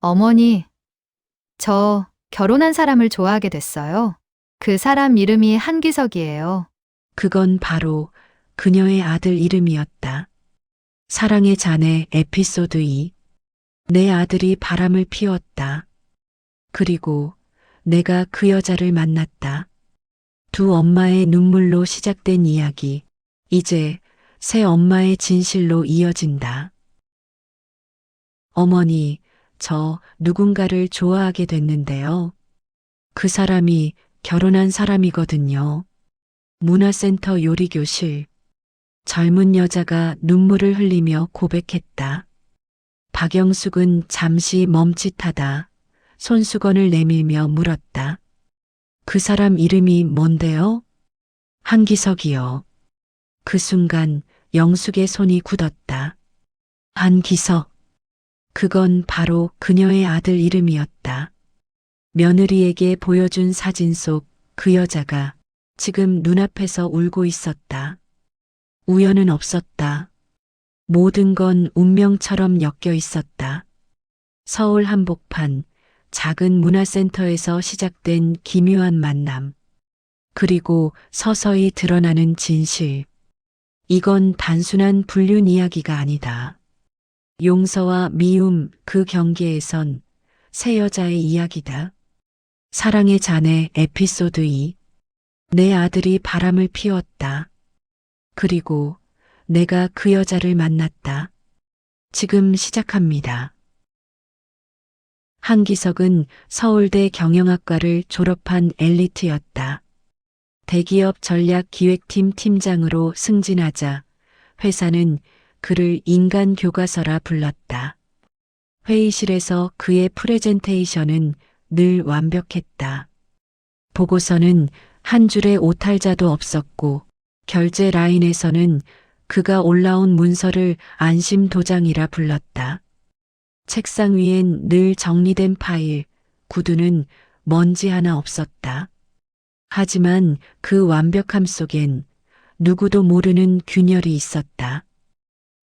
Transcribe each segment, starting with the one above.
어머니, 저 결혼한 사람을 좋아하게 됐어요. 그 사람 이름이 한기석이에요. 그건 바로 그녀의 아들 이름이었다. 사랑의 잔해 에피소드 2. 내 아들이 바람을 피웠다. 그리고 내가 그 여자를 만났다. 두 엄마의 눈물로 시작된 이야기. 이제 새 엄마의 진실로 이어진다. 어머니, 저 누군가를 좋아하게 됐는데요. 그 사람이 결혼한 사람이거든요. 문화센터 요리교실. 젊은 여자가 눈물을 흘리며 고백했다. 박영숙은 잠시 멈칫하다 손수건을 내밀며 물었다. 그 사람 이름이 뭔데요? 한기석이요. 그 순간 영숙의 손이 굳었다. 한기석. 그건 바로 그녀의 아들 이름이었다. 며느리에게 보여준 사진 속 그 여자가 지금 눈앞에서 울고 있었다. 우연은 없었다. 모든 건 운명처럼 엮여 있었다. 서울 한복판 작은 문화센터에서 시작된 기묘한 만남. 그리고 서서히 드러나는 진실. 이건 단순한 불륜 이야기가 아니다. 용서와 미움 그 경계에선 새 여자의 이야기다. 사랑의 잔해 에피소드 2. 내 아들이 바람을 피웠다. 그리고 내가 그 여자를 만났다. 지금 시작합니다. 한기석은 서울대 경영학과를 졸업한 엘리트였다. 대기업 전략기획팀 팀장으로 승진하자 회사는 그를 인간 교과서라 불렀다. 회의실에서 그의 프레젠테이션은 늘 완벽했다. 보고서는 한 줄의 오탈자도 없었고 결제 라인에서는 그가 올라온 문서를 안심 도장이라 불렀다. 책상 위엔 늘 정리된 파일, 구두는 먼지 하나 없었다. 하지만 그 완벽함 속엔 누구도 모르는 균열이 있었다.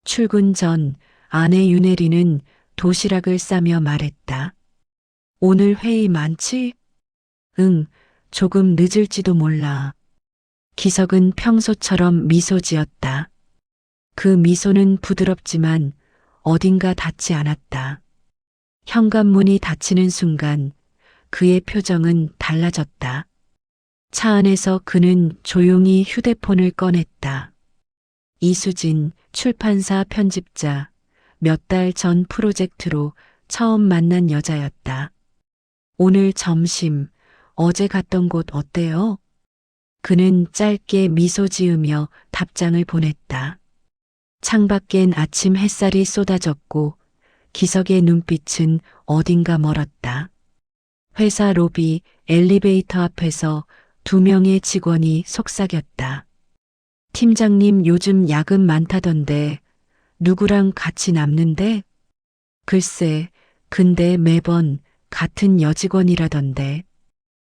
출근 전 아내 윤혜리는 도시락을 싸며 말했다. 오늘 회의 많지? 응, 조금 늦을지도 몰라. 기석은 평소처럼 미소 지었다. 그 미소는 부드럽지만 어딘가 닿지 않았다. 현관문이 닫히는 순간 그의 표정은 달라졌다. 차 안에서 그는 조용히 휴대폰을 꺼냈다. 이수진 출판사 편집자, 몇 달 전 프로젝트로 처음 만난 여자였다. 오늘 점심, 어제 갔던 곳 어때요? 그는 짧게 미소 지으며 답장을 보냈다. 창밖엔 아침 햇살이 쏟아졌고 기석의 눈빛은 어딘가 멀었다. 회사 로비 엘리베이터 앞에서 두 명의 직원이 속삭였다. 팀장님 요즘 야근 많다던데 누구랑 같이 남는데? 글쎄, 근데 매번 같은 여직원이라던데.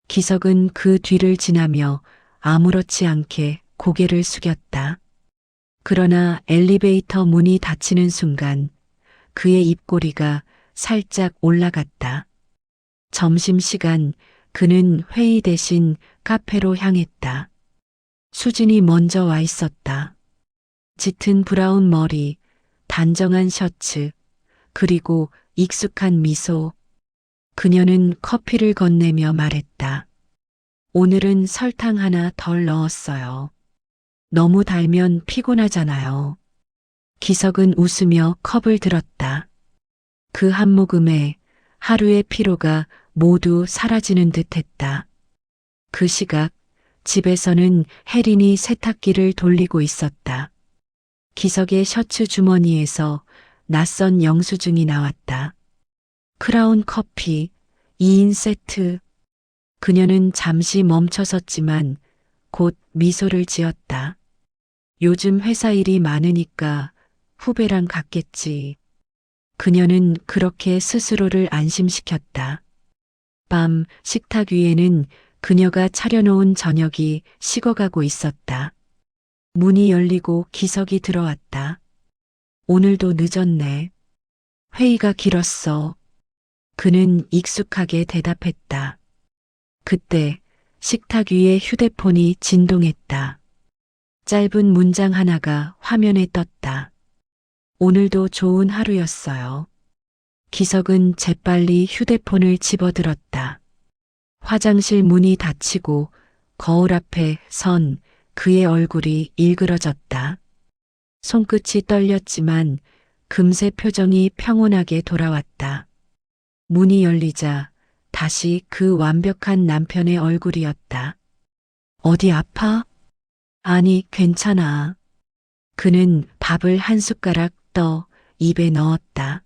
기석은 그 뒤를 지나며 아무렇지 않게 고개를 숙였다. 그러나 엘리베이터 문이 닫히는 순간 그의 입꼬리가 살짝 올라갔다. 점심시간 그는 회의 대신 카페로 향했다. 수진이 먼저 와 있었다. 짙은 브라운 머리, 단정한 셔츠, 그리고 익숙한 미소. 그녀는 커피를 건네며 말했다. 오늘은 설탕 하나 덜 넣었어요. 너무 달면 피곤하잖아요. 기석은 웃으며 컵을 들었다. 그 한 모금에 하루의 피로가 모두 사라지는 듯 했다. 그 시각 집에서는 혜린이 세탁기를 돌리고 있었다. 기석의 셔츠 주머니에서 낯선 영수증이 나왔다. 크라운 커피 2인 세트. 그녀는 잠시 멈춰섰지만 곧 미소를 지었다. 요즘 회사 일이 많으니까 후배랑 갔겠지. 그녀는 그렇게 스스로를 안심시켰다. 밤 식탁 위에는 그녀가 차려놓은 저녁이 식어가고 있었다. 문이 열리고 기석이 들어왔다. 오늘도 늦었네. 회의가 길었어. 그는 익숙하게 대답했다. 그때 식탁 위에 휴대폰이 진동했다. 짧은 문장 하나가 화면에 떴다. 오늘도 좋은 하루였어요. 기석은 재빨리 휴대폰을 집어들었다. 화장실 문이 닫히고 거울 앞에 선 그의 얼굴이 일그러졌다. 손끝이 떨렸지만 금세 표정이 평온하게 돌아왔다. 문이 열리자 다시 그 완벽한 남편의 얼굴이었다. 어디 아파? 아니, 괜찮아. 그는 밥을 한 숟가락 떠 입에 넣었다.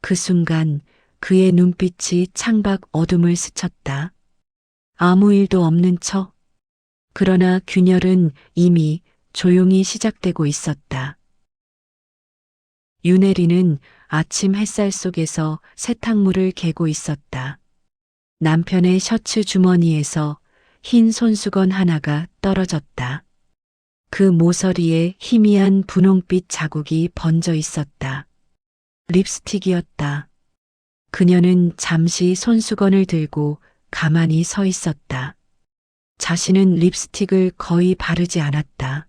그 순간 그의 눈빛이 창밖 어둠을 스쳤다. 아무 일도 없는 척. 그러나 균열은 이미 조용히 시작되고 있었다. 윤혜리는 아침 햇살 속에서 세탁물을 개고 있었다. 남편의 셔츠 주머니에서 흰 손수건 하나가 떨어졌다. 그 모서리에 희미한 분홍빛 자국이 번져 있었다. 립스틱이었다. 그녀는 잠시 손수건을 들고 가만히 서 있었다. 자신은 립스틱을 거의 바르지 않았다.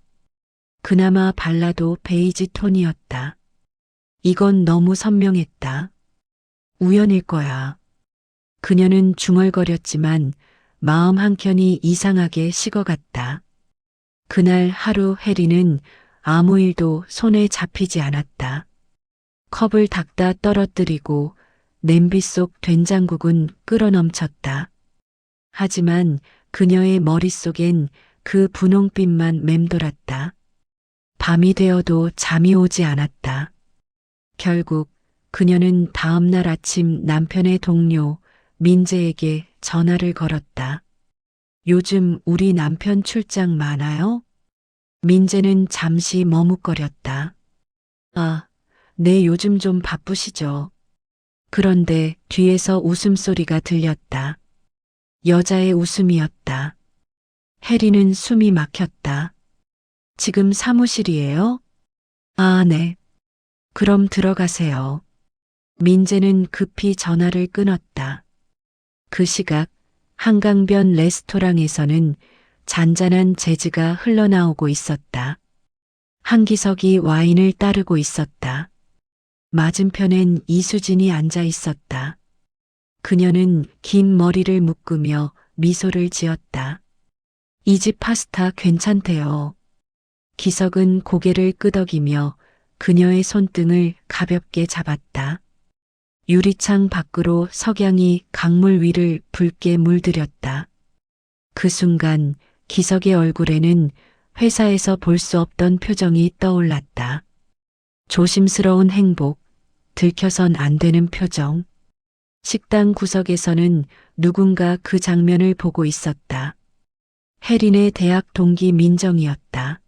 그나마 발라도 베이지 톤이었다. 이건 너무 선명했다. 우연일 거야. 그녀는 중얼거렸지만 마음 한켠이 이상하게 식어갔다. 그날 하루 혜리는 아무 일도 손에 잡히지 않았다. 컵을 닦다 떨어뜨리고 냄비 속 된장국은 끓어넘쳤다. 하지만 그녀의 머릿속엔 그 분홍빛만 맴돌았다. 밤이 되어도 잠이 오지 않았다. 결국 그녀는 다음 날 아침 남편의 동료 민재에게 전화를 걸었다. 요즘 우리 남편 출장 많아요? 민재는 잠시 머뭇거렸다. 아, 네, 요즘 좀 바쁘시죠. 그런데 뒤에서 웃음소리가 들렸다. 여자의 웃음이었다. 혜리는 숨이 막혔다. 지금 사무실이에요? 아, 네. 그럼 들어가세요. 민재는 급히 전화를 끊었다. 그 시각 한강변 레스토랑에서는 잔잔한 재즈가 흘러나오고 있었다. 한기석이 와인을 따르고 있었다. 맞은편엔 이수진이 앉아 있었다. 그녀는 긴 머리를 묶으며 미소를 지었다. 이 집 파스타 괜찮대요. 기석은 고개를 끄덕이며 그녀의 손등을 가볍게 잡았다. 유리창 밖으로 석양이 강물 위를 붉게 물들였다. 그 순간 기석의 얼굴에는 회사에서 볼 수 없던 표정이 떠올랐다. 조심스러운 행복, 들켜선 안 되는 표정. 식당 구석에서는 누군가 그 장면을 보고 있었다. 혜린의 대학 동기 민정이었다.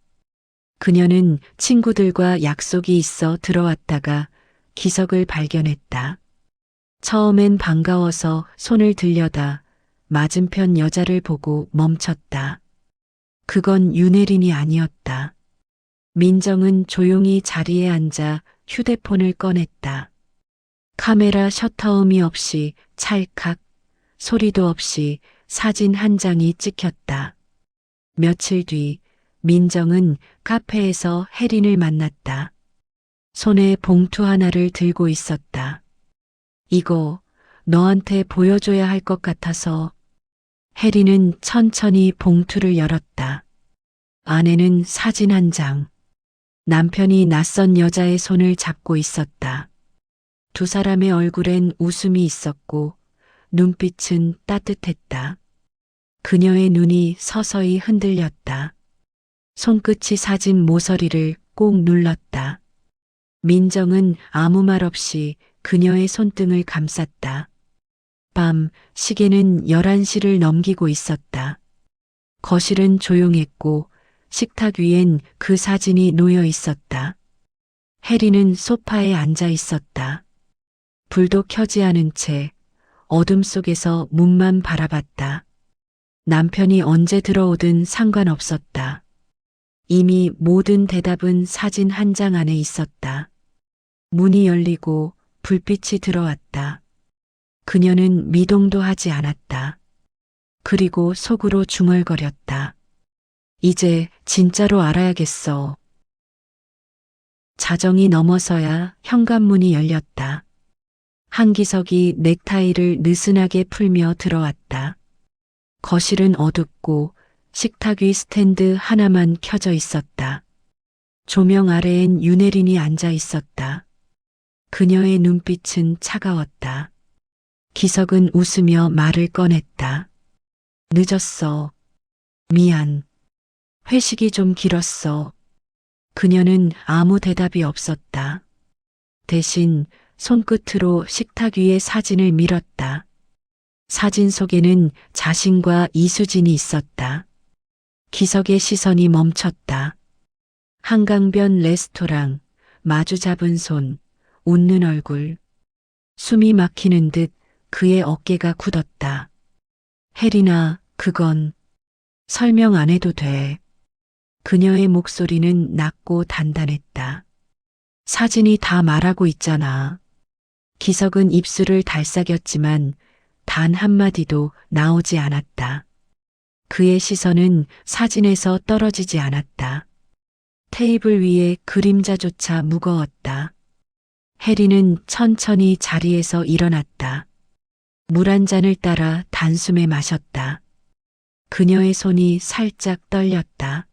그녀는 친구들과 약속이 있어 들어왔다가 기석을 발견했다. 처음엔 반가워서 손을 들려다 맞은편 여자를 보고 멈췄다. 그건 윤혜린이 아니었다. 민정은 조용히 자리에 앉아 휴대폰을 꺼냈다. 카메라 셔터음이 없이 찰칵, 소리도 없이 사진 한 장이 찍혔다. 며칠 뒤 민정은 카페에서 혜린을 만났다. 손에 봉투 하나를 들고 있었다. 이거 너한테 보여줘야 할 것 같아서. 혜린은 천천히 봉투를 열었다. 안에는 사진 한 장. 남편이 낯선 여자의 손을 잡고 있었다. 두 사람의 얼굴엔 웃음이 있었고 눈빛은 따뜻했다. 그녀의 눈이 서서히 흔들렸다. 손끝이 사진 모서리를 꼭 눌렀다. 민정은 아무 말 없이 그녀의 손등을 감쌌다. 밤 시계는 11시를 넘기고 있었다. 거실은 조용했고 식탁 위엔 그 사진이 놓여 있었다. 혜리는 소파에 앉아 있었다. 불도 켜지 않은 채 어둠 속에서 문만 바라봤다. 남편이 언제 들어오든 상관없었다. 이미 모든 대답은 사진 한 장 안에 있었다. 문이 열리고 불빛이 들어왔다. 그녀는 미동도 하지 않았다. 그리고 속으로 중얼거렸다. 이제 진짜로 알아야겠어. 자정이 넘어서야 현관문이 열렸다. 한기석이 넥타이를 느슨하게 풀며 들어왔다. 거실은 어둡고 식탁 위 스탠드 하나만 켜져 있었다. 조명 아래엔 윤혜린이 앉아 있었다. 그녀의 눈빛은 차가웠다. 기석은 웃으며 말을 꺼냈다. 늦었어. 미안. 회식이 좀 길었어. 그녀는 아무 대답이 없었다. 대신 손끝으로 식탁 위에 사진을 밀었다. 사진 속에는 자신과 이수진이 있었다. 기석의 시선이 멈췄다. 한강변 레스토랑, 마주 잡은 손, 웃는 얼굴. 숨이 막히는 듯 그의 어깨가 굳었다. 혜린아, 그건 설명 안 해도 돼. 그녀의 목소리는 낮고 단단했다. 사진이 다 말하고 있잖아. 기석은 입술을 달싹였지만 단 한마디도 나오지 않았다. 그의 시선은 사진에서 떨어지지 않았다. 테이블 위에 그림자조차 무거웠다. 혜리는 천천히 자리에서 일어났다. 물 한 잔을 따라 단숨에 마셨다. 그녀의 손이 살짝 떨렸다.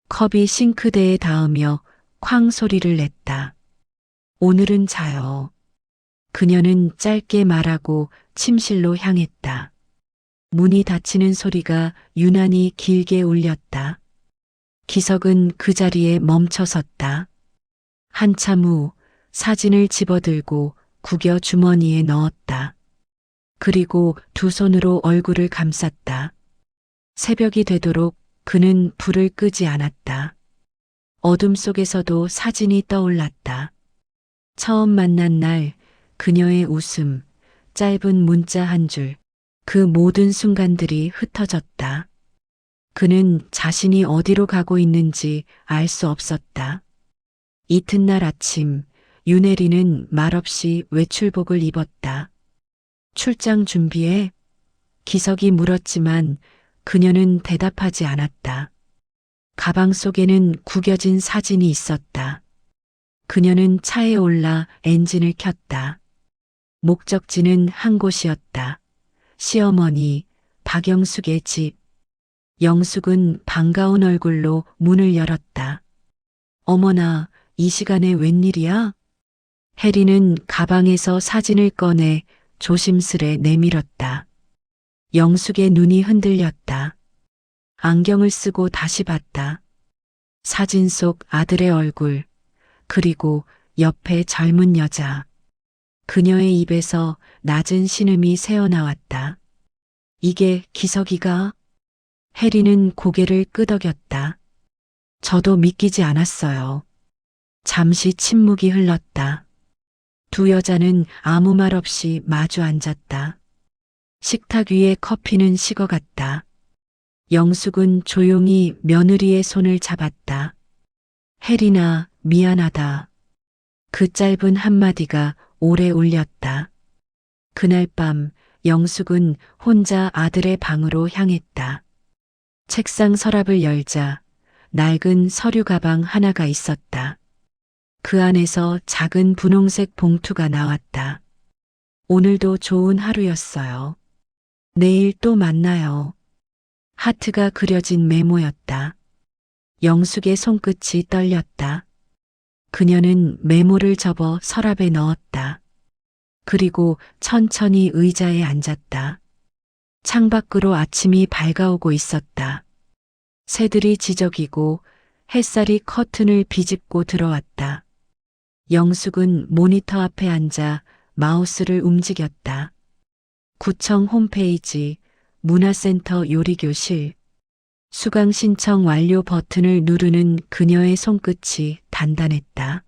컵이 싱크대에 닿으며 쾅 소리를 냈다. 오늘은 자요. 그녀는 짧게 말하고 침실로 향했다. 문이 닫히는 소리가 유난히 길게 울렸다. 기석은 그 자리에 멈춰 섰다. 한참 후 사진을 집어들고 구겨 주머니에 넣었다. 그리고 두 손으로 얼굴을 감쌌다. 새벽이 되도록 그는 불을 끄지 않았다. 어둠 속에서도 사진이 떠올랐다. 처음 만난 날 그녀의 웃음, 짧은 문자 한 줄, 그 모든 순간들이 흩어졌다. 그는 자신이 어디로 가고 있는지 알 수 없었다. 이튿날 아침, 윤혜리는 말없이 외출복을 입었다. 출장 준비해? 기석이 물었지만 그녀는 대답하지 않았다. 가방 속에는 구겨진 사진이 있었다. 그녀는 차에 올라 엔진을 켰다. 목적지는 한 곳이었다. 시어머니, 박영숙의 집. 영숙은 반가운 얼굴로 문을 열었다. 어머나, 이 시간에 웬일이야? 혜리는 가방에서 사진을 꺼내 조심스레 내밀었다. 영숙의 눈이 흔들렸다. 안경을 쓰고 다시 봤다. 사진 속 아들의 얼굴, 그리고 옆에 젊은 여자. 그녀의 입에서 낮은 신음이 새어나왔다. 이게 기석이가? 혜리는 고개를 끄덕였다. 저도 믿기지 않았어요. 잠시 침묵이 흘렀다. 두 여자는 아무 말 없이 마주 앉았다. 식탁 위에 커피는 식어갔다. 영숙은 조용히 며느리의 손을 잡았다. 혜린아, 미안하다. 그 짧은 한마디가 오래 울렸다. 그날 밤 영숙은 혼자 아들의 방으로 향했다. 책상 서랍을 열자 낡은 서류 가방 하나가 있었다. 그 안에서 작은 분홍색 봉투가 나왔다. 오늘도 좋은 하루였어요. 내일 또 만나요. 하트가 그려진 메모였다. 영숙의 손끝이 떨렸다. 그녀는 메모를 접어 서랍에 넣었다. 그리고 천천히 의자에 앉았다. 창밖으로 아침이 밝아오고 있었다. 새들이 지저귀고 햇살이 커튼을 비집고 들어왔다. 영숙은 모니터 앞에 앉아 마우스를 움직였다. 구청 홈페이지, 문화센터 요리교실, 수강 신청 완료 버튼을 누르는 그녀의 손끝이 단단했다.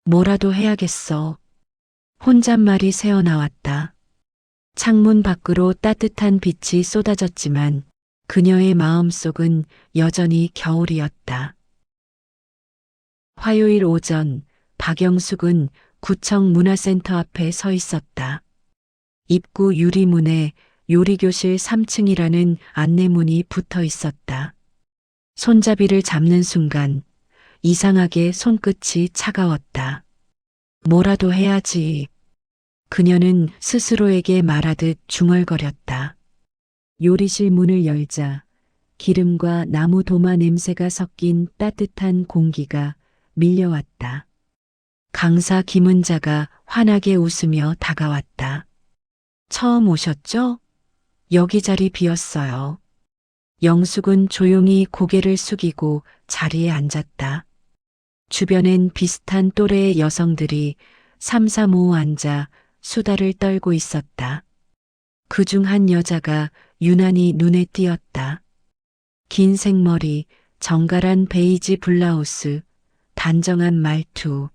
뭐라도 해야겠어. 혼잣말이 새어나왔다. 창문 밖으로 따뜻한 빛이 쏟아졌지만 그녀의 마음속은 여전히 겨울이었다. 화요일 오전 박영숙은 구청 문화센터 앞에 서 있었다. 입구 유리문에 요리교실 3층이라는 안내문이 붙어 있었다. 손잡이를 잡는 순간 이상하게 손끝이 차가웠다. 뭐라도 해야지. 그녀는 스스로에게 말하듯 중얼거렸다. 요리실 문을 열자 기름과 나무 도마 냄새가 섞인 따뜻한 공기가 밀려왔다. 강사 김은자가 환하게 웃으며 다가왔다. 처음 오셨죠? 여기 자리 비었어요. 영숙은 조용히 고개를 숙이고 자리에 앉았다. 주변엔 비슷한 또래의 여성들이 삼삼오오 앉아 수다를 떨고 있었다. 그중 한 여자가 유난히 눈에 띄었다. 긴 생머리, 정갈한 베이지 블라우스, 단정한 말투.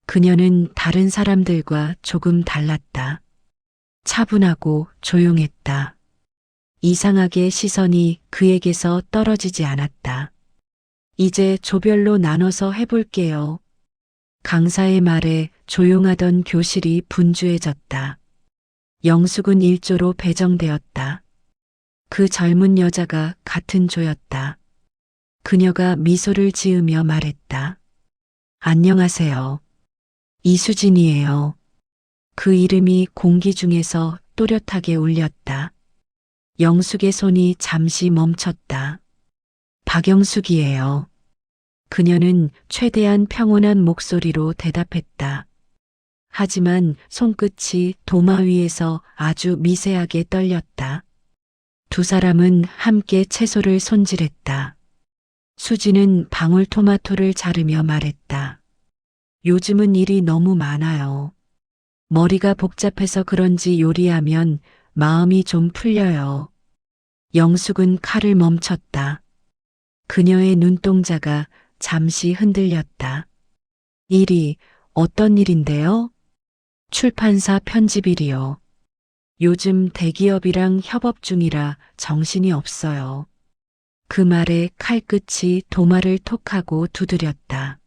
그녀는 다른 사람들과 조금 달랐다. 차분하고 조용했다. 이상하게 시선이 그에게서 떨어지지 않았다. 이제 조별로 나눠서 해볼게요. 강사의 말에 조용하던 교실이 분주해졌다. 영숙은 1조로 배정되었다. 그 젊은 여자가 같은 조였다. 그녀가 미소를 지으며 말했다. 안녕하세요. 이수진이에요. 그 이름이 공기 중에서 또렷하게 울렸다. 영숙의 손이 잠시 멈췄다. 박영숙이에요. 그녀는 최대한 평온한 목소리로 대답했다. 하지만 손끝이 도마 위에서 아주 미세하게 떨렸다. 두 사람은 함께 채소를 손질했다. 수지는 방울토마토를 자르며 말했다. 요즘은 일이 너무 많아요. 머리가 복잡해서 그런지 요리하면 마음이 좀 풀려요. 영숙은 칼을 멈췄다. 그녀의 눈동자가 잠시 흔들렸다. 일이 어떤 일인데요? 출판사 편집일이요. 요즘 대기업이랑 협업 중이라 정신이 없어요. 그 말에 칼끝이 도마를 톡하고 두드렸다.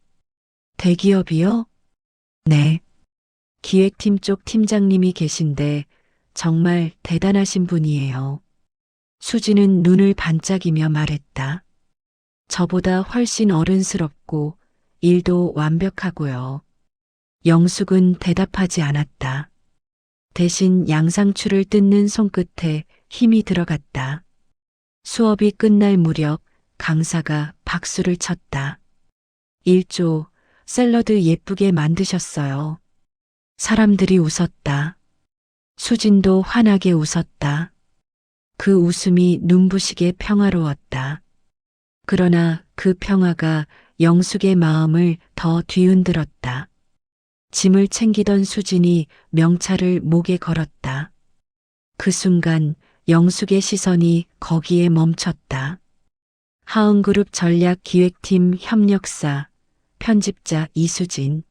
대기업이요? 네. 기획팀 쪽 팀장님이 계신데 정말 대단하신 분이에요. 수지는 눈을 반짝이며 말했다. 저보다 훨씬 어른스럽고 일도 완벽하고요. 영숙은 대답하지 않았다. 대신 양상추를 뜯는 손끝에 힘이 들어갔다. 수업이 끝날 무렵 강사가 박수를 쳤다. 1조, 샐러드 예쁘게 만드셨어요. 사람들이 웃었다. 수진도 환하게 웃었다. 그 웃음이 눈부시게 평화로웠다. 그러나 그 평화가 영숙의 마음을 더 뒤흔들었다. 짐을 챙기던 수진이 명찰을 목에 걸었다. 그 순간 영숙의 시선이 거기에 멈췄다. 하은그룹 전략기획팀 협력사, 편집자 이수진.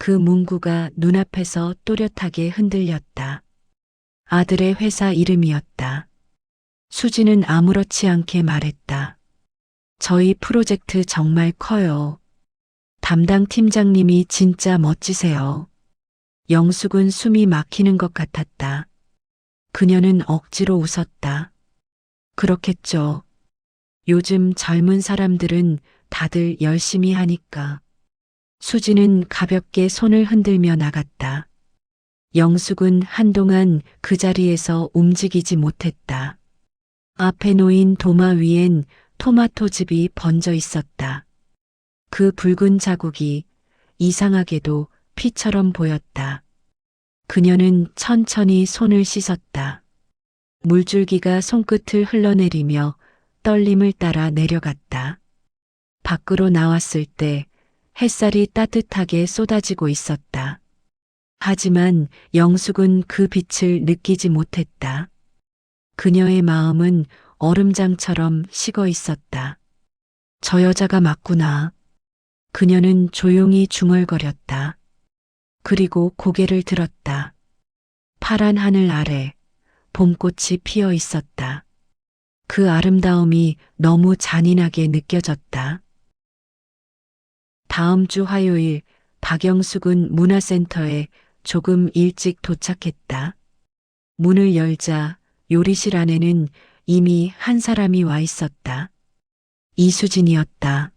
그 문구가 눈앞에서 또렷하게 흔들렸다. 아들의 회사 이름이었다. 수진은 아무렇지 않게 말했다. 저희 프로젝트 정말 커요. 담당 팀장님이 진짜 멋지세요. 영숙은 숨이 막히는 것 같았다. 그녀는 억지로 웃었다. 그렇겠죠. 요즘 젊은 사람들은 다들 열심히 하니까. 수지는 가볍게 손을 흔들며 나갔다. 영숙은 한동안 그 자리에서 움직이지 못했다. 앞에 놓인 도마 위엔 토마토즙이 번져 있었다. 그 붉은 자국이 이상하게도 피처럼 보였다. 그녀는 천천히 손을 씻었다. 물줄기가 손끝을 흘러내리며 떨림을 따라 내려갔다. 밖으로 나왔을 때 햇살이 따뜻하게 쏟아지고 있었다. 하지만 영숙은 그 빛을 느끼지 못했다. 그녀의 마음은 얼음장처럼 식어 있었다. 저 여자가 맞구나. 그녀는 조용히 중얼거렸다. 그리고 고개를 들었다. 파란 하늘 아래 봄꽃이 피어 있었다. 그 아름다움이 너무 잔인하게 느껴졌다. 다음 주 화요일 박영숙은 문화센터에 조금 일찍 도착했다. 문을 열자 요리실 안에는 이미 한 사람이 와 있었다. 이수진이었다.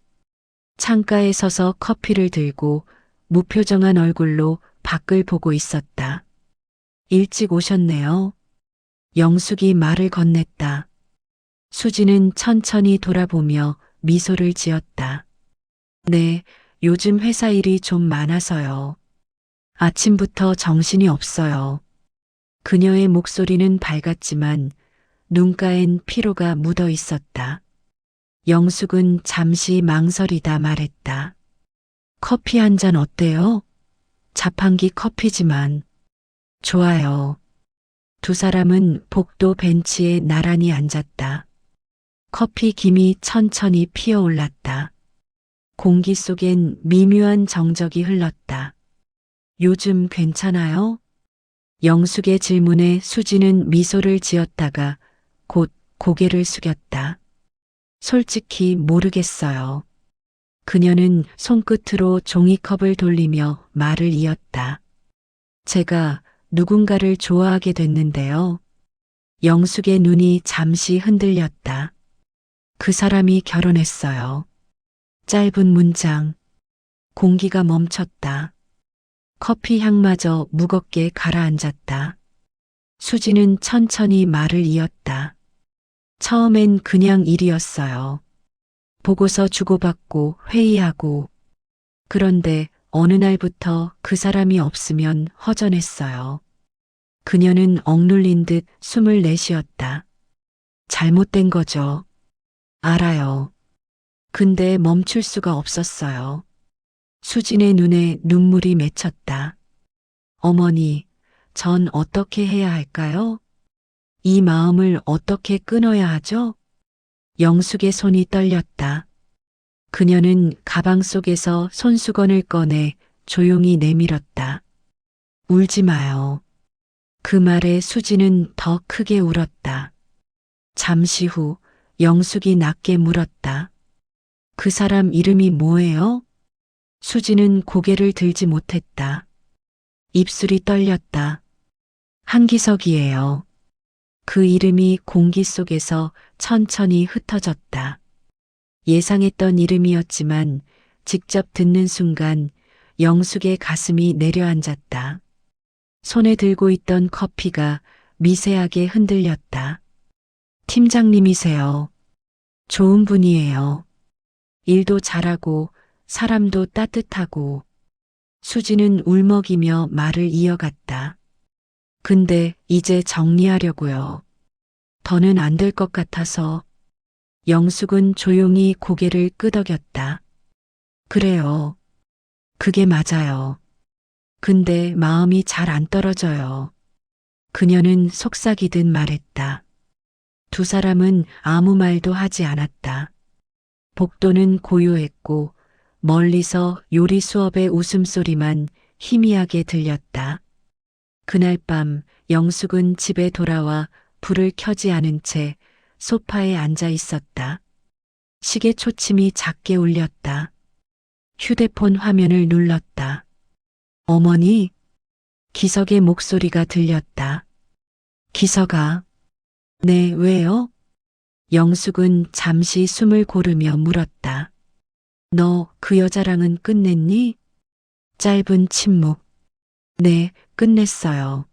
창가에 서서 커피를 들고 무표정한 얼굴로 밖을 보고 있었다. 일찍 오셨네요. 영숙이 말을 건넸다. 수진은 천천히 돌아보며 미소를 지었다. 네, 요즘 회사 일이 좀 많아서요. 아침부터 정신이 없어요. 그녀의 목소리는 밝았지만 눈가엔 피로가 묻어 있었다. 영숙은 잠시 망설이다 말했다. 커피 한 잔 어때요? 자판기 커피지만. 좋아요. 두 사람은 복도 벤치에 나란히 앉았다. 커피 김이 천천히 피어올랐다. 공기 속엔 미묘한 정적이 흘렀다. 요즘 괜찮아요? 영숙의 질문에 수지는 미소를 지었다가 곧 고개를 숙였다. 솔직히 모르겠어요. 그녀는 손끝으로 종이컵을 돌리며 말을 이었다. 제가 누군가를 좋아하게 됐는데요. 영숙의 눈이 잠시 흔들렸다. 그 사람이 결혼했어요. 짧은 문장. 공기가 멈췄다. 커피 향마저 무겁게 가라앉았다. 수지는 천천히 말을 이었다. 처음엔 그냥 일이었어요. 보고서 주고받고 회의하고. 그런데 어느 날부터 그 사람이 없으면 허전했어요. 그녀는 억눌린 듯 숨을 내쉬었다. 잘못된 거죠. 알아요. 근데 멈출 수가 없었어요. 수진의 눈에 눈물이 맺혔다. 어머니, 전 어떻게 해야 할까요? 이 마음을 어떻게 끊어야 하죠? 영숙의 손이 떨렸다. 그녀는 가방 속에서 손수건을 꺼내 조용히 내밀었다. 울지 마요. 그 말에 수지는 더 크게 울었다. 잠시 후 영숙이 낮게 물었다. 그 사람 이름이 뭐예요? 수지는 고개를 들지 못했다. 입술이 떨렸다. 한기석이에요. 그 이름이 공기 속에서 천천히 흩어졌다. 예상했던 이름이었지만 직접 듣는 순간 영숙의 가슴이 내려앉았다. 손에 들고 있던 커피가 미세하게 흔들렸다. 팀장님이세요. 좋은 분이에요. 일도 잘하고 사람도 따뜻하고. 수지는 울먹이며 말을 이어갔다. 근데 이제 정리하려고요. 더는 안 될 것 같아서. 영숙은 조용히 고개를 끄덕였다. 그래요. 그게 맞아요. 근데 마음이 잘 안 떨어져요. 그녀는 속삭이듯 말했다. 두 사람은 아무 말도 하지 않았다. 복도는 고요했고 멀리서 요리 수업의 웃음소리만 희미하게 들렸다. 그날 밤 영숙은 집에 돌아와 불을 켜지 않은 채 소파에 앉아 있었다. 시계 초침이 작게 울렸다. 휴대폰 화면을 눌렀다. 어머니? 기석의 목소리가 들렸다. 기석아. 네, 왜요? 영숙은 잠시 숨을 고르며 물었다. 너 그 여자랑은 끝냈니? 짧은 침묵. 네, 끝냈어요.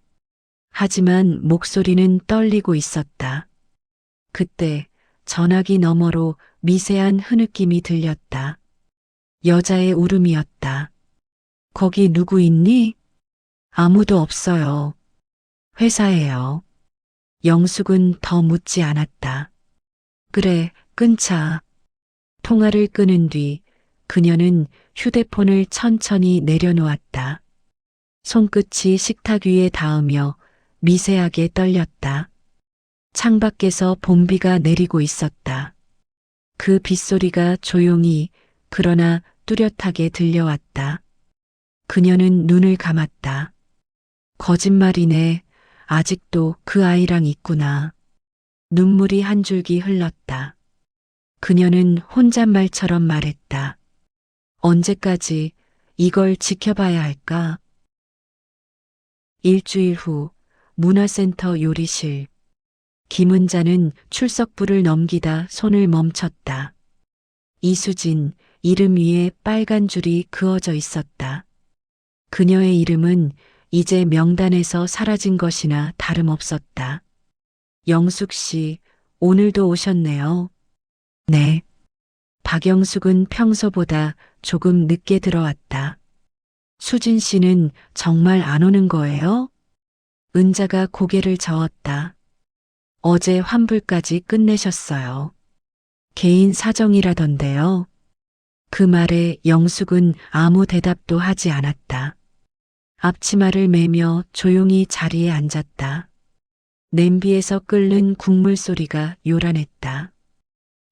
하지만 목소리는 떨리고 있었다. 그때 전화기 너머로 미세한 흐느낌이 들렸다. 여자의 울음이었다. 거기 누구 있니? 아무도 없어요. 회사에요. 영숙은 더 묻지 않았다. 그래, 끊자. 통화를 끊은 뒤 그녀는 휴대폰을 천천히 내려놓았다. 손끝이 식탁 위에 닿으며 미세하게 떨렸다. 창밖에서 봄비가 내리고 있었다. 그 빗소리가 조용히 그러나 뚜렷하게 들려왔다. 그녀는 눈을 감았다. 거짓말이네. 아직도 그 아이랑 있구나. 눈물이 한 줄기 흘렀다. 그녀는 혼잣말처럼 말했다. 언제까지 이걸 지켜봐야 할까? 일주일 후 문화센터 요리실. 김은자는 출석부를 넘기다 손을 멈췄다. 이수진, 이름 위에 빨간 줄이 그어져 있었다. 그녀의 이름은 이제 명단에서 사라진 것이나 다름없었다. 영숙 씨, 오늘도 오셨네요. 네. 박영숙은 평소보다 조금 늦게 들어왔다. 수진 씨는 정말 안 오는 거예요? 은자가 고개를 저었다. 어제 환불까지 끝내셨어요. 개인 사정이라던데요. 그 말에 영숙은 아무 대답도 하지 않았다. 앞치마를 매며 조용히 자리에 앉았다. 냄비에서 끓는 국물 소리가 요란했다.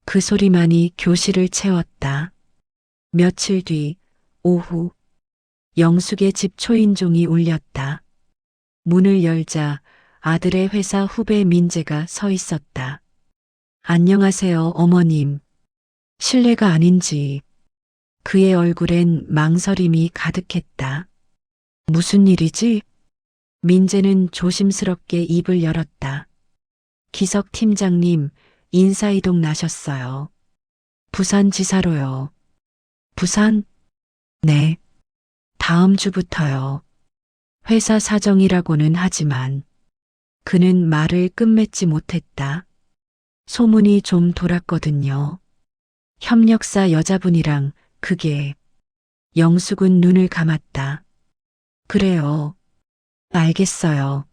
그 소리만이 교실을 채웠다. 며칠 뒤 오후 영숙의 집 초인종이 울렸다. 문을 열자 아들의 회사 후배 민재가 서 있었다. 안녕하세요, 어머님. 실례가 아닌지. 그의 얼굴엔 망설임이 가득했다. 무슨 일이지? 민재는 조심스럽게 입을 열었다. 기석 팀장님, 인사이동 나셨어요. 부산지사로요. 부산? 네. 다음 주부터요. 회사 사정이라고는 하지만 그는 말을 끝맺지 못했다. 소문이 좀 돌았거든요. 협력사 여자분이랑 그게. 영숙은 눈을 감았다. 그래요. 알겠어요.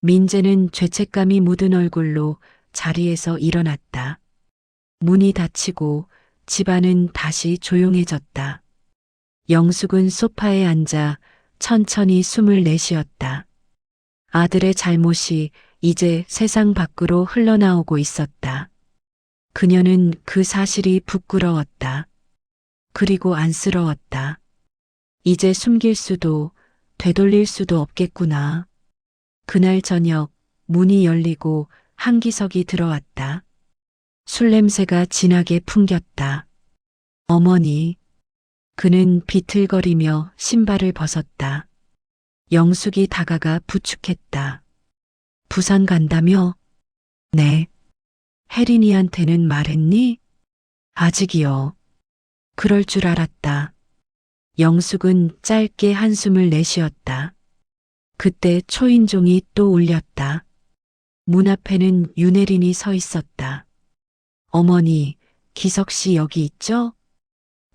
민재는 죄책감이 묻은 얼굴로 자리에서 일어났다. 문이 닫히고 집안은 다시 조용해졌다. 영숙은 소파에 앉아 천천히 숨을 내쉬었다. 아들의 잘못이 이제 세상 밖으로 흘러나오고 있었다. 그녀는 그 사실이 부끄러웠다. 그리고 안쓰러웠다. 이제 숨길 수도 되돌릴 수도 없겠구나. 그날 저녁 문이 열리고 한기석이 들어왔다. 술 냄새가 진하게 풍겼다. 어머니. 그는 비틀거리며 신발을 벗었다. 영숙이 다가가 부축했다. 부산 간다며? 네. 혜린이한테는 말했니? 아직이요. 그럴 줄 알았다. 영숙은 짧게 한숨을 내쉬었다. 그때 초인종이 또 울렸다. 문 앞에는 윤혜린이 서 있었다. 어머니, 기석 씨 여기 있죠?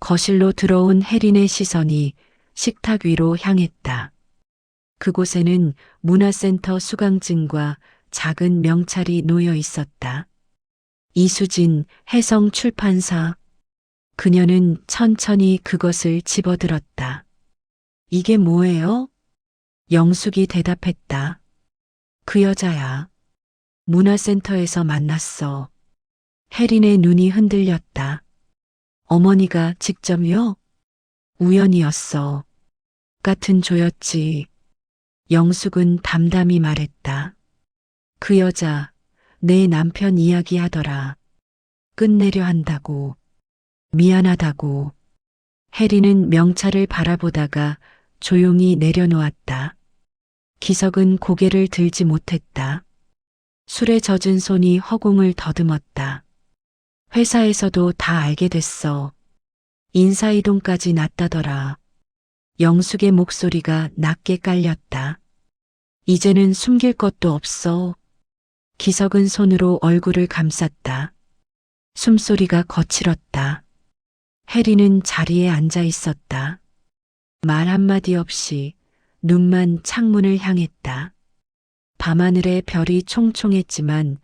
거실로 들어온 혜린의 시선이 식탁 위로 향했다. 그곳에는 문화센터 수강증과 작은 명찰이 놓여 있었다. 이수진, 혜성출판사. 그녀는 천천히 그것을 집어들었다. 이게 뭐예요? 영숙이 대답했다. 그 여자야. 문화센터에서 만났어. 혜린의 눈이 흔들렸다. 어머니가 직접요? 우연이었어. 같은 조였지. 영숙은 담담히 말했다. 그 여자, 내 남편 이야기하더라. 끝내려 한다고. 미안하다고. 혜리는 명찰을 바라보다가 조용히 내려놓았다. 기석은 고개를 들지 못했다. 술에 젖은 손이 허공을 더듬었다. 회사에서도 다 알게 됐어. 인사이동까지 났다더라. 영숙의 목소리가 낮게 깔렸다. 이제는 숨길 것도 없어. 기석은 손으로 얼굴을 감쌌다. 숨소리가 거칠었다. 혜리는 자리에 앉아 있었다. 말 한마디 없이 눈만 창문을 향했다. 밤하늘의 별이 총총했지만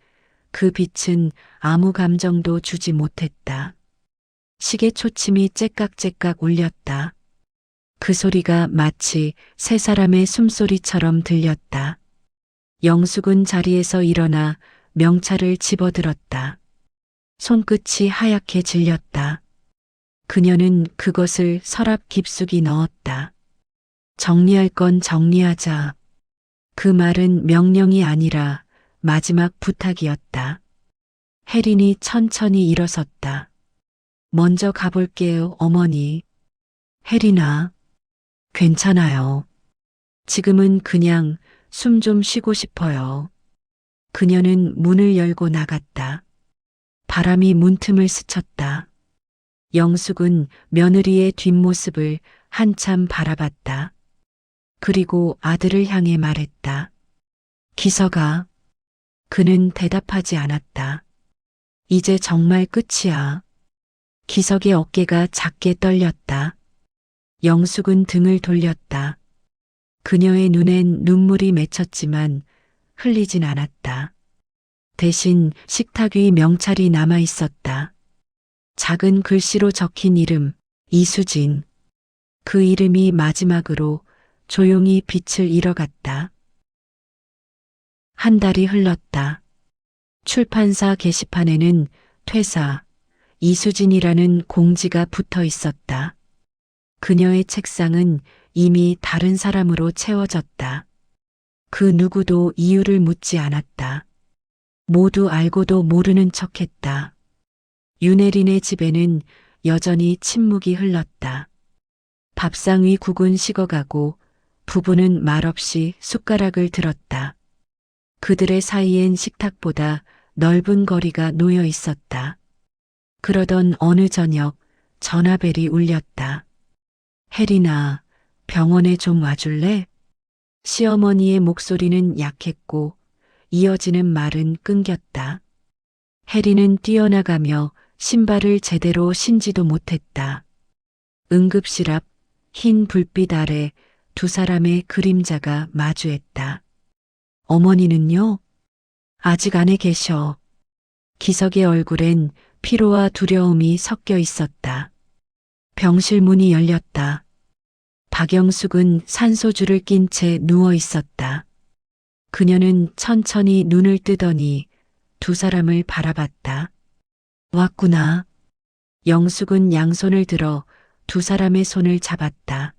그 빛은 아무 감정도 주지 못했다. 시계 초침이 째깍째깍 울렸다. 그 소리가 마치 세 사람의 숨소리처럼 들렸다. 영숙은 자리에서 일어나 명찰을 집어들었다. 손끝이 하얗게 질렸다. 그녀는 그것을 서랍 깊숙이 넣었다. 정리할 건 정리하자. 그 말은 명령이 아니라 마지막 부탁이었다. 혜린이 천천히 일어섰다. 먼저 가볼게요, 어머니. 혜린아, 괜찮아요. 지금은 그냥 숨 좀 쉬고 싶어요. 그녀는 문을 열고 나갔다. 바람이 문틈을 스쳤다. 영숙은 며느리의 뒷모습을 한참 바라봤다. 그리고 아들을 향해 말했다. 기서가. 그는 대답하지 않았다. 이제 정말 끝이야. 기석의 어깨가 작게 떨렸다. 영숙은 등을 돌렸다. 그녀의 눈엔 눈물이 맺혔지만 흘리진 않았다. 대신 식탁 위 명찰이 남아 있었다. 작은 글씨로 적힌 이름, 이수진. 그 이름이 마지막으로 조용히 빛을 잃어갔다. 한 달이 흘렀다. 출판사 게시판에는 퇴사, 이수진이라는 공지가 붙어 있었다. 그녀의 책상은 이미 다른 사람으로 채워졌다. 그 누구도 이유를 묻지 않았다. 모두 알고도 모르는 척했다. 윤혜린의 집에는 여전히 침묵이 흘렀다. 밥상 위 국은 식어가고 부부는 말없이 숟가락을 들었다. 그들의 사이엔 식탁보다 넓은 거리가 놓여 있었다. 그러던 어느 저녁 전화벨이 울렸다. 혜린아, 병원에 좀 와줄래? 시어머니의 목소리는 약했고 이어지는 말은 끊겼다. 혜린은 뛰어나가며 신발을 제대로 신지도 못했다. 응급실 앞 흰 불빛 아래 두 사람의 그림자가 마주했다. 어머니는요? 아직 안에 계셔. 기석의 얼굴엔 피로와 두려움이 섞여 있었다. 병실 문이 열렸다. 박영숙은 산소줄을 낀 채 누워 있었다. 그녀는 천천히 눈을 뜨더니 두 사람을 바라봤다. 왔구나. 영숙은 양손을 들어 두 사람의 손을 잡았다.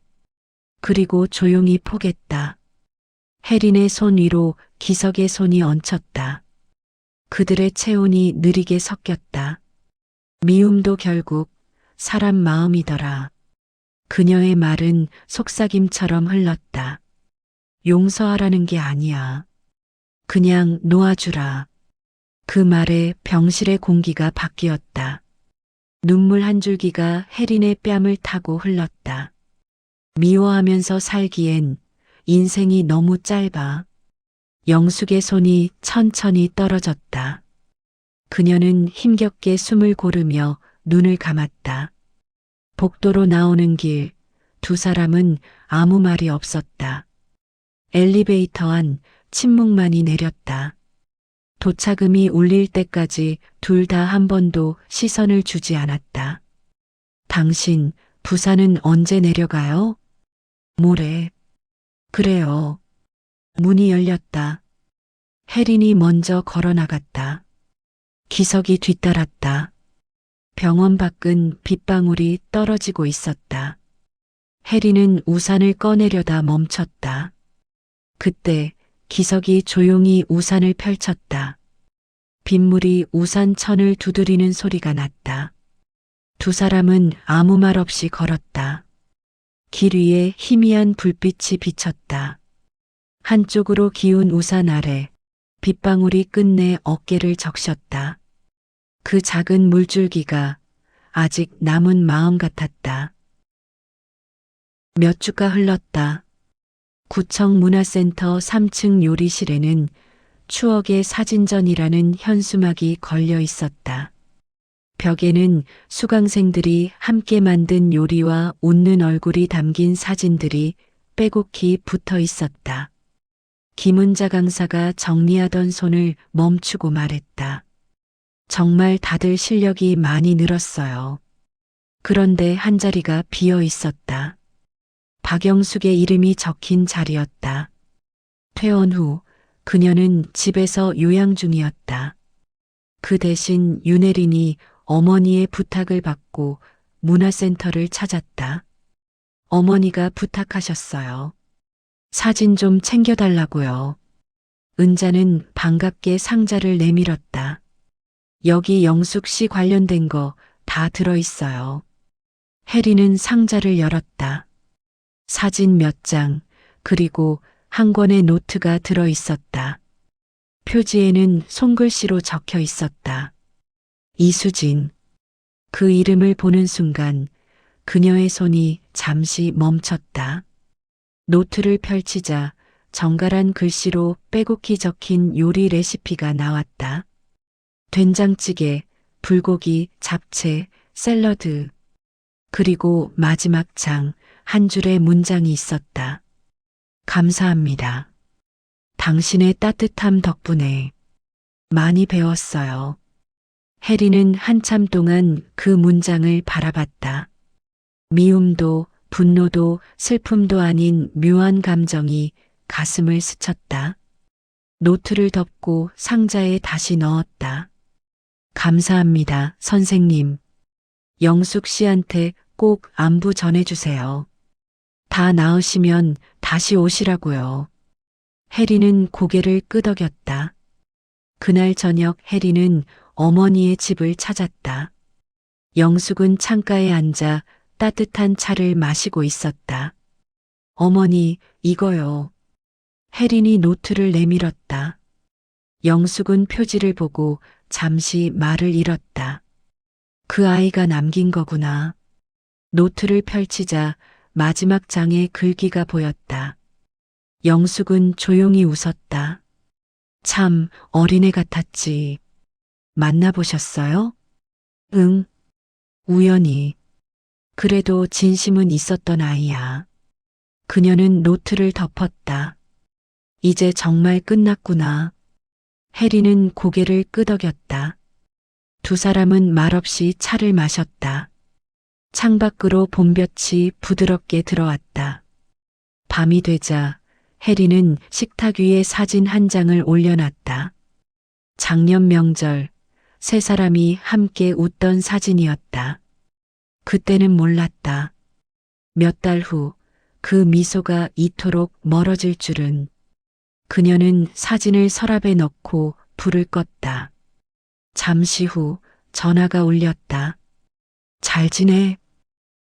그리고 조용히 포겠다. 혜린의 손 위로 기석의 손이 얹혔다. 그들의 체온이 느리게 섞였다. 미움도 결국 사람 마음이더라. 그녀의 말은 속삭임처럼 흘렀다. 용서하라는 게 아니야. 그냥 놓아주라. 그 말에 병실의 공기가 바뀌었다. 눈물 한 줄기가 혜린의 뺨을 타고 흘렀다. 미워하면서 살기엔 인생이 너무 짧아. 영숙의 손이 천천히 떨어졌다. 그녀는 힘겹게 숨을 고르며 눈을 감았다. 복도로 나오는 길, 두 사람은 아무 말이 없었다. 엘리베이터 안 침묵만이 내렸다. 도착음이 울릴 때까지 둘 다 한 번도 시선을 주지 않았다. 당신, 부산은 언제 내려가요? 모레. 그래요. 문이 열렸다. 혜린이 먼저 걸어 나갔다. 기석이 뒤따랐다. 병원 밖은 빗방울이 떨어지고 있었다. 혜린은 우산을 꺼내려다 멈췄다. 그때 기석이 조용히 우산을 펼쳤다. 빗물이 우산천을 두드리는 소리가 났다. 두 사람은 아무 말 없이 걸었다. 길 위에 희미한 불빛이 비쳤다. 한쪽으로 기운 우산 아래 빗방울이 끝내 어깨를 적셨다. 그 작은 물줄기가 아직 남은 마음 같았다. 몇 주가 흘렀다. 구청 문화센터 3층 요리실에는 추억의 사진전이라는 현수막이 걸려 있었다. 벽에는 수강생들이 함께 만든 요리와 웃는 얼굴이 담긴 사진들이 빼곡히 붙어 있었다. 김은자 강사가 정리하던 손을 멈추고 말했다. 정말 다들 실력이 많이 늘었어요. 그런데 한 자리가 비어 있었다. 박영숙의 이름이 적힌 자리였다. 퇴원 후 그녀는 집에서 요양 중이었다. 그 대신 윤혜린이 어머니의 부탁을 받고 문화센터를 찾았다. 어머니가 부탁하셨어요. 사진 좀 챙겨달라고요. 은자는 반갑게 상자를 내밀었다. 여기 영숙 씨 관련된 거 다 들어있어요. 혜리는 상자를 열었다. 사진 몇 장, 그리고 한 권의 노트가 들어 있었다. 표지에는 손글씨로 적혀 있었다. 이수진. 그 이름을 보는 순간 그녀의 손이 잠시 멈췄다. 노트를 펼치자 정갈한 글씨로 빼곡히 적힌 요리 레시피가 나왔다. 된장찌개, 불고기, 잡채, 샐러드. 그리고 마지막 장, 한 줄의 문장이 있었다. 감사합니다. 당신의 따뜻함 덕분에 많이 배웠어요. 해리는 한참 동안 그 문장을 바라봤다. 미움도 분노도 슬픔도 아닌 묘한 감정이 가슴을 스쳤다. 노트를 덮고 상자에 다시 넣었다. 감사합니다, 선생님. 영숙 씨한테 꼭 안부 전해주세요. 다 나으시면 다시 오시라고요. 해리는 고개를 끄덕였다. 그날 저녁 해리는 어머니의 집을 찾았다. 영숙은 창가에 앉아 따뜻한 차를 마시고 있었다. 어머니, 이거요. 혜린이 노트를 내밀었다. 영숙은 표지를 보고 잠시 말을 잃었다. 그 아이가 남긴 거구나. 노트를 펼치자 마지막 장에 글귀가 보였다. 영숙은 조용히 웃었다. 참 어린애 같았지. 만나보셨어요? 응. 우연히. 그래도 진심은 있었던 아이야. 그녀는 노트를 덮었다. 이제 정말 끝났구나. 해리는 고개를 끄덕였다. 두 사람은 말없이 차를 마셨다. 창밖으로 봄볕이 부드럽게 들어왔다. 밤이 되자 해리는 식탁 위에 사진 한 장을 올려놨다. 작년 명절, 세 사람이 함께 웃던 사진이었다. 그때는 몰랐다. 몇 달 후 그 미소가 이토록 멀어질 줄은. 그녀는 사진을 서랍에 넣고 불을 껐다. 잠시 후 전화가 울렸다. 잘 지내?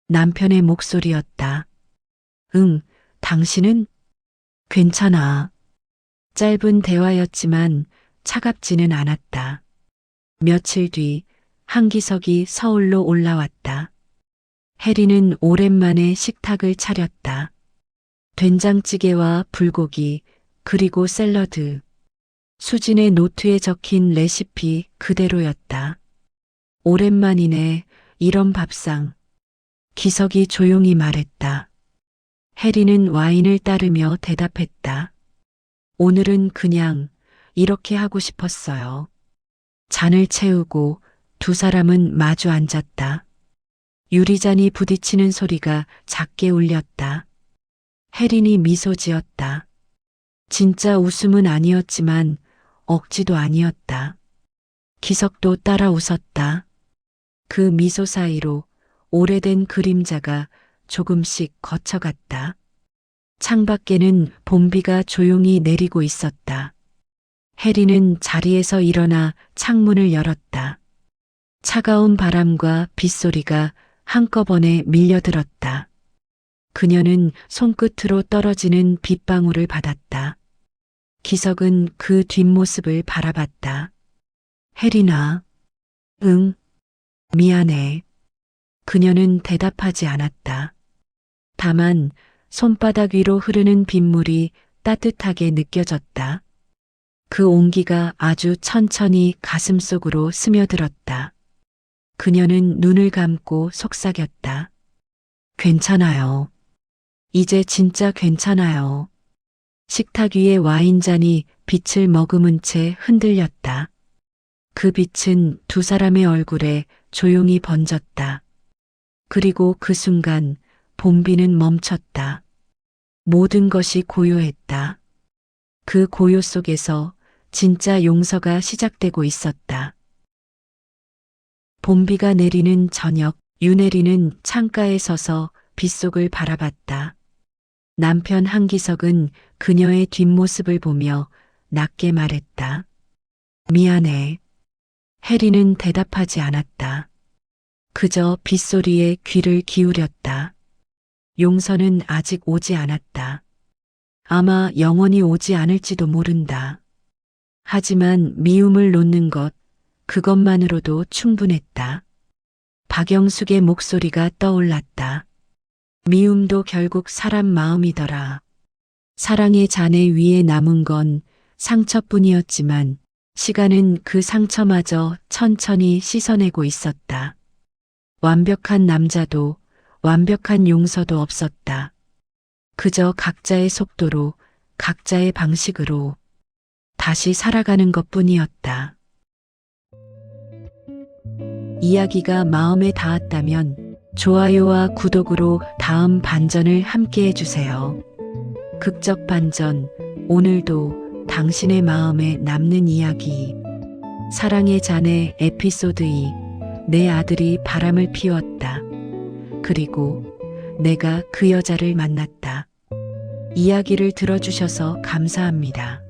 남편의 목소리였다. 응, 당신은? 괜찮아. 짧은 대화였지만 차갑지는 않았다. 며칠 뒤 한기석이 서울로 올라왔다. 해리는 오랜만에 식탁을 차렸다. 된장찌개와 불고기, 그리고 샐러드. 수진의 노트에 적힌 레시피 그대로였다. 오랜만이네, 이런 밥상. 기석이 조용히 말했다. 해리는 와인을 따르며 대답했다. 오늘은 그냥 이렇게 하고 싶었어요. 잔을 채우고 두 사람은 마주 앉았다. 유리잔이 부딪히는 소리가 작게 울렸다. 혜린이 미소 지었다. 진짜 웃음은 아니었지만 억지도 아니었다. 기석도 따라 웃었다. 그 미소 사이로 오래된 그림자가 조금씩 거쳐갔다. 창밖에는 봄비가 조용히 내리고 있었다. 혜리는 자리에서 일어나 창문을 열었다. 차가운 바람과 빗소리가 한꺼번에 밀려들었다. 그녀는 손끝으로 떨어지는 빗방울을 받았다. 기석은 그 뒷모습을 바라봤다. 혜린아. 응. 미안해. 그녀는 대답하지 않았다. 다만 손바닥 위로 흐르는 빗물이 따뜻하게 느껴졌다. 그 온기가 아주 천천히 가슴속으로 스며들었다. 그녀는 눈을 감고 속삭였다. 괜찮아요. 이제 진짜 괜찮아요. 식탁 위의 와인잔이 빛을 머금은 채 흔들렸다. 그 빛은 두 사람의 얼굴에 조용히 번졌다. 그리고 그 순간 봄비는 멈췄다. 모든 것이 고요했다. 그 고요 속에서 진짜 용서가 시작되고 있었다. 봄비가 내리는 저녁, 윤혜리는 창가에 서서 빗속을 바라봤다. 남편 한기석은 그녀의 뒷모습을 보며 낮게 말했다. 미안해. 혜리는 대답하지 않았다. 그저 빗소리에 귀를 기울였다. 용서는 아직 오지 않았다. 아마 영원히 오지 않을지도 모른다. 하지만 미움을 놓는 것, 그것만으로도 충분했다. 박영숙의 목소리가 떠올랐다. 미움도 결국 사람 마음이더라. 사랑의 잔해 위에 남은 건 상처뿐이었지만 시간은 그 상처마저 천천히 씻어내고 있었다. 완벽한 남자도 완벽한 용서도 없었다. 그저 각자의 속도로, 각자의 방식으로 다시 살아가는 것뿐이었다. 이야기가 마음에 닿았다면 좋아요와 구독으로 다음 반전을 함께 해주세요. 극적 반전, 오늘도 당신의 마음에 남는 이야기. 사랑의 잔해 에피소드 2. 내 아들이 바람을 피웠다. 그리고 내가 그 여자를 만났다. 이야기를 들어주셔서 감사합니다.